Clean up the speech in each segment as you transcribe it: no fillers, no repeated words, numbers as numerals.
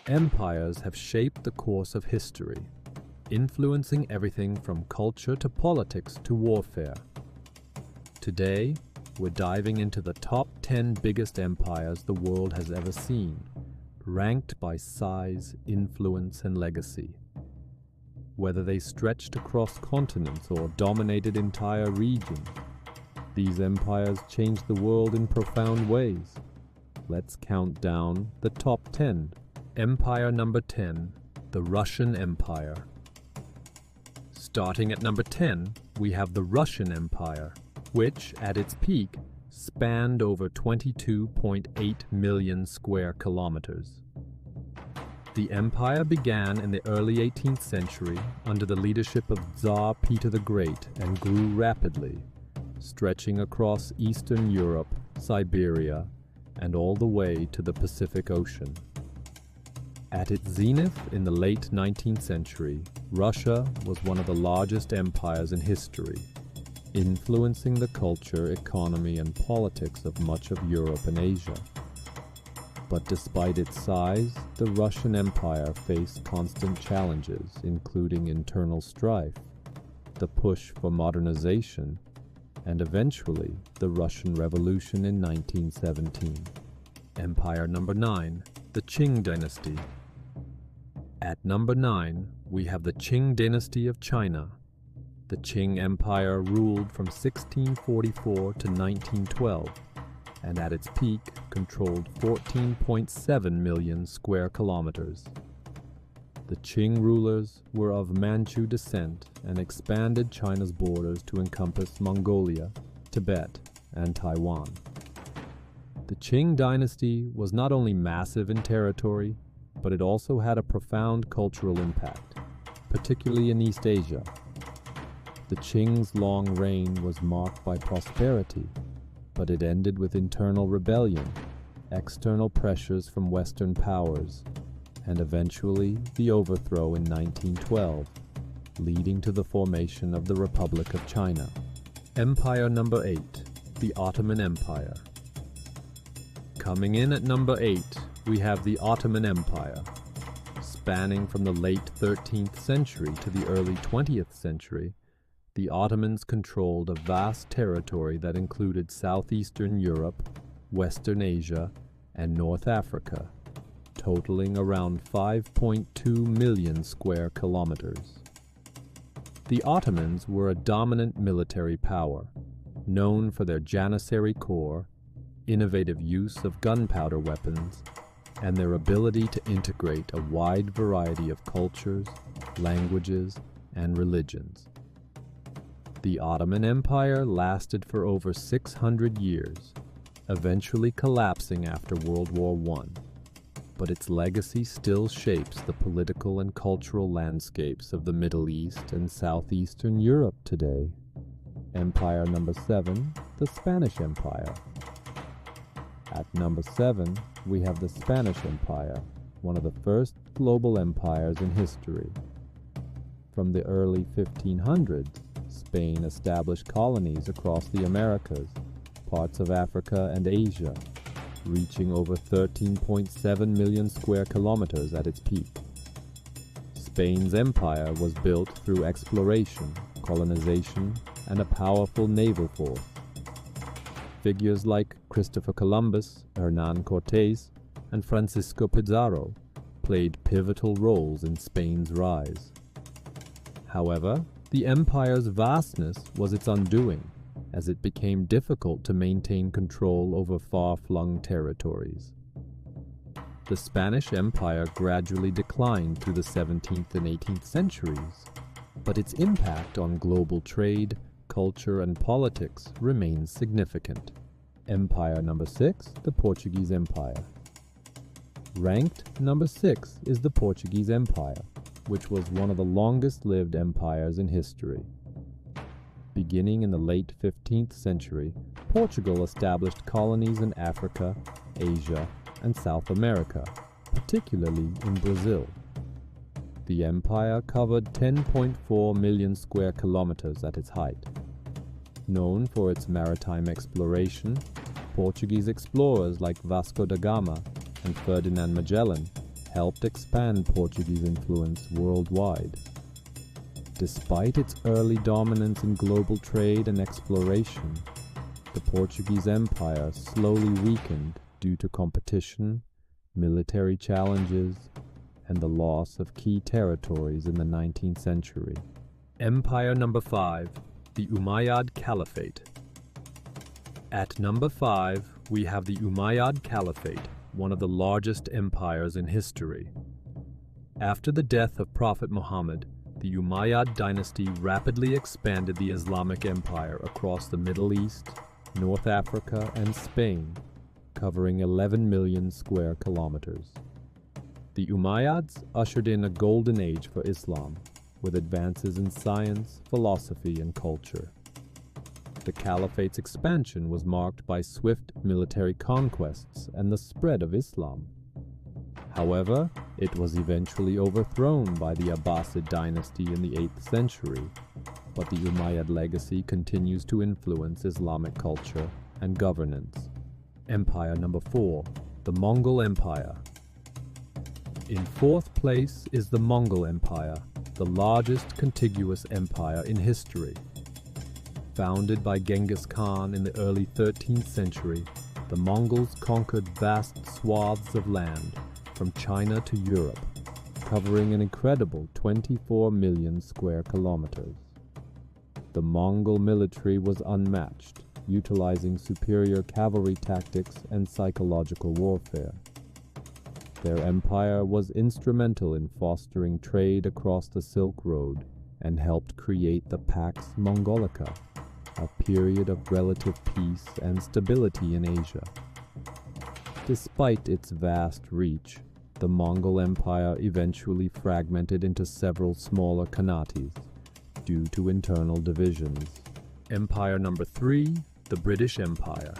Empires have shaped the course of history, influencing everything from culture to politics to warfare. Today, we're diving into the top 10 biggest empires the world has ever seen, ranked by size, influence, and legacy. Whether they stretched across continents or dominated entire regions, these empires changed the world in profound ways. Let's count down the top 10. Empire number 10, the Russian Empire. Starting at number 10, we have the Russian Empire, which, at its peak, spanned over 22.8 million square kilometers. The empire began in the early 18th century under the leadership of Tsar Peter the Great and grew rapidly, stretching across Eastern Europe, Siberia, and all the way to the Pacific Ocean. At its zenith in the late 19th century, Russia was one of the largest empires in history, influencing the culture, economy, and politics of much of Europe and Asia. But despite its size, the Russian Empire faced constant challenges, including internal strife, the push for modernization, and eventually the Russian Revolution in 1917. Empire number 9, the Qing dynasty. At number 9, we have the Qing dynasty of China. The Qing Empire ruled from 1644 to 1912, and at its peak controlled 14.7 million square kilometers. The Qing rulers were of Manchu descent and expanded China's borders to encompass Mongolia, Tibet, and Taiwan. The Qing dynasty was not only massive in territory, but it also had a profound cultural impact, particularly in East Asia. The Qing's long reign was marked by prosperity, but it ended with internal rebellion, external pressures from Western powers, and eventually the overthrow in 1912, leading to the formation of the Republic of China. Empire number 8, the Ottoman Empire. Coming in at number 8, we have the Ottoman Empire. Spanning from the late 13th century to the early 20th century, the Ottomans controlled a vast territory that included southeastern Europe, Western Asia, and North Africa, totaling around 5.2 million square kilometers. The Ottomans were a dominant military power, known for their Janissary corps, innovative use of gunpowder weapons, and their ability to integrate a wide variety of cultures, languages, and religions. The Ottoman Empire lasted for over 600 years, eventually collapsing after World War I, but its legacy still shapes the political and cultural landscapes of the Middle East and Southeastern Europe today. Empire number 7, the Spanish Empire. At number 7, we have the Spanish Empire, one of the first global empires in history. From the early 1500s, Spain established colonies across the Americas, parts of Africa and Asia, reaching over 13.7 million square kilometers at its peak. Spain's empire was built through exploration, colonization, and a powerful naval force. Figures like Christopher Columbus, Hernán Cortés, and Francisco Pizarro played pivotal roles in Spain's rise. However, the empire's vastness was its undoing, as it became difficult to maintain control over far-flung territories. The Spanish Empire gradually declined through the 17th and 18th centuries, but its impact on global trade, culture, and politics remains significant. Empire number 6, the Portuguese Empire. Ranked number 6 is the Portuguese Empire, which was one of the longest-lived empires in history. Beginning in the late 15th century, Portugal established colonies in Africa, Asia, and South America, particularly in Brazil. The empire covered 10.4 million square kilometers at its height. Known for its maritime exploration, Portuguese explorers like Vasco da Gama and Ferdinand Magellan helped expand Portuguese influence worldwide. Despite its early dominance in global trade and exploration, the Portuguese Empire slowly weakened due to competition, military challenges, and the loss of key territories in the 19th century. Empire number 5, the Umayyad Caliphate. At number 5, we have the Umayyad Caliphate, one of the largest empires in history. After the death of Prophet Muhammad, the Umayyad dynasty rapidly expanded the Islamic Empire across the Middle East, North Africa, and Spain, covering 11 million square kilometers. The Umayyads ushered in a golden age for Islam, with advances in science, philosophy, and culture. The Caliphate's expansion was marked by swift military conquests and the spread of Islam. However, it was eventually overthrown by the Abbasid dynasty in the 8th century, but the Umayyad legacy continues to influence Islamic culture and governance. Empire number 4, the Mongol Empire. In 4th place is the Mongol Empire, the largest contiguous empire in history. Founded by Genghis Khan in the early 13th century, the Mongols conquered vast swaths of land from China to Europe, covering an incredible 24 million square kilometers. The Mongol military was unmatched, utilizing superior cavalry tactics and psychological warfare. Their empire was instrumental in fostering trade across the Silk Road and helped create the Pax Mongolica, a period of relative peace and stability in Asia. Despite its vast reach, the Mongol Empire eventually fragmented into several smaller khanates due to internal divisions. Empire number 3, the British Empire.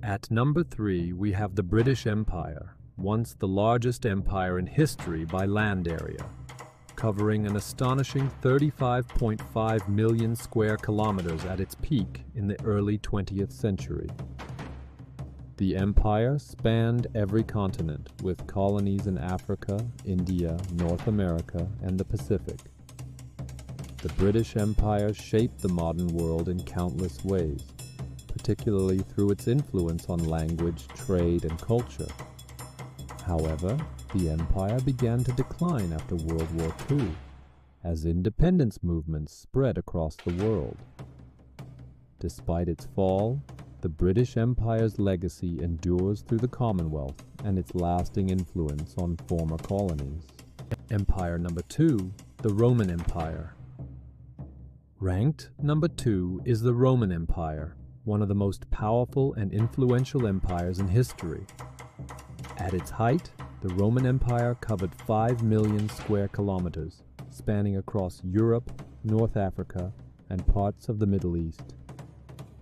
At number 3, we have the British Empire, once the largest empire in history by land area, covering an astonishing 35.5 million square kilometers at its peak in the early 20th century. The empire spanned every continent, with colonies in Africa, India, North America, and the Pacific. The British Empire shaped the modern world in countless ways, particularly through its influence on language, trade, and culture. However, the empire began to decline after World War II, as independence movements spread across the world. Despite its fall, the British Empire's legacy endures through the Commonwealth and its lasting influence on former colonies. Empire number 2, the Roman Empire. Ranked number 2 is the Roman Empire, one of the most powerful and influential empires in history. At its height, the Roman Empire covered 5 million square kilometers, spanning across Europe, North Africa, and parts of the Middle East.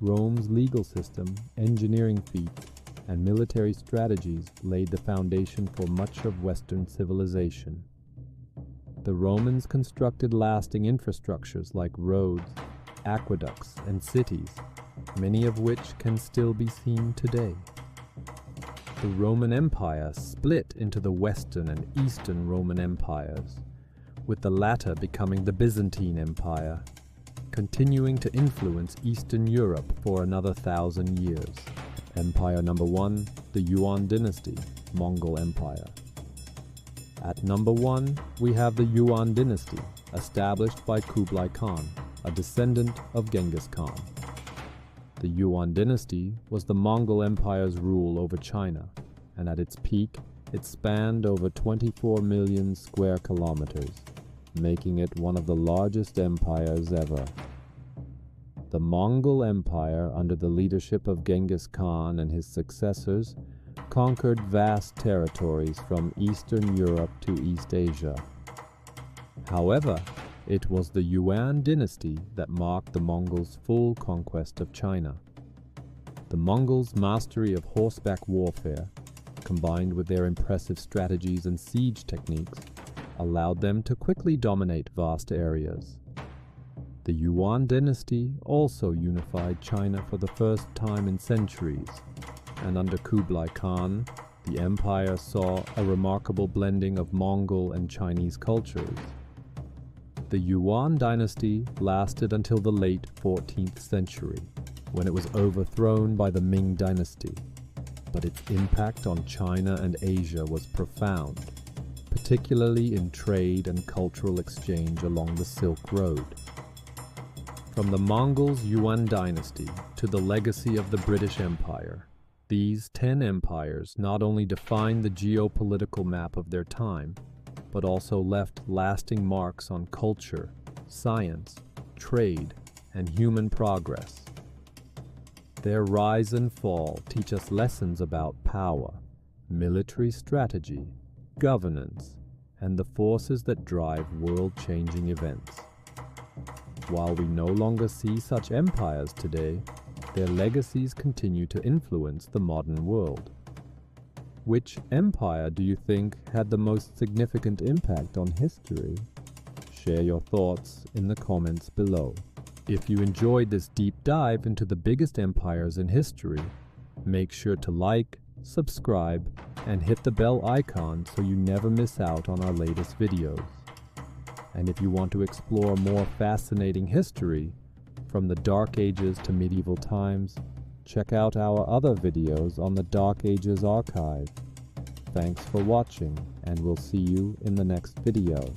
Rome's legal system, engineering feats, and military strategies laid the foundation for much of Western civilization. The Romans constructed lasting infrastructures like roads, aqueducts, and cities, many of which can still be seen today. The Roman Empire split into the Western and Eastern Roman Empires, with the latter becoming the Byzantine Empire, continuing to influence Eastern Europe for another 1,000 years. Empire number 1, the Yuan dynasty, Mongol Empire. At number 1, we have the Yuan dynasty, established by Kublai Khan, a descendant of Genghis Khan. The Yuan dynasty was the Mongol Empire's rule over China, and at its peak, it spanned over 24 million square kilometers, making it one of the largest empires ever. The Mongol Empire, under the leadership of Genghis Khan and his successors, conquered vast territories from Eastern Europe to East Asia. However, it was the Yuan dynasty that marked the Mongols' full conquest of China. The Mongols' mastery of horseback warfare, combined with their impressive strategies and siege techniques, allowed them to quickly dominate vast areas. The Yuan dynasty also unified China for the first time in centuries, and under Kublai Khan, the empire saw a remarkable blending of Mongol and Chinese cultures. The Yuan dynasty lasted until the late 14th century, when it was overthrown by the Ming dynasty, but its impact on China and Asia was profound, particularly in trade and cultural exchange along the Silk Road. From the Mongols' Yuan dynasty to the legacy of the British Empire, these 10 empires not only defined the geopolitical map of their time, but also left lasting marks on culture, science, trade, and human progress. Their rise and fall teach us lessons about power, military strategy, governance, and the forces that drive world-changing events. While we no longer see such empires today, their legacies continue to influence the modern world. Which empire do you think had the most significant impact on history? Share your thoughts in the comments below. If you enjoyed this deep dive into the biggest empires in history, make sure to like, subscribe, and hit the bell icon so you never miss out on our latest videos. And if you want to explore more fascinating history, from the Dark Ages to medieval times, check out our other videos on the Dark Ages archive. Thanks for watching, and we'll see you in the next video.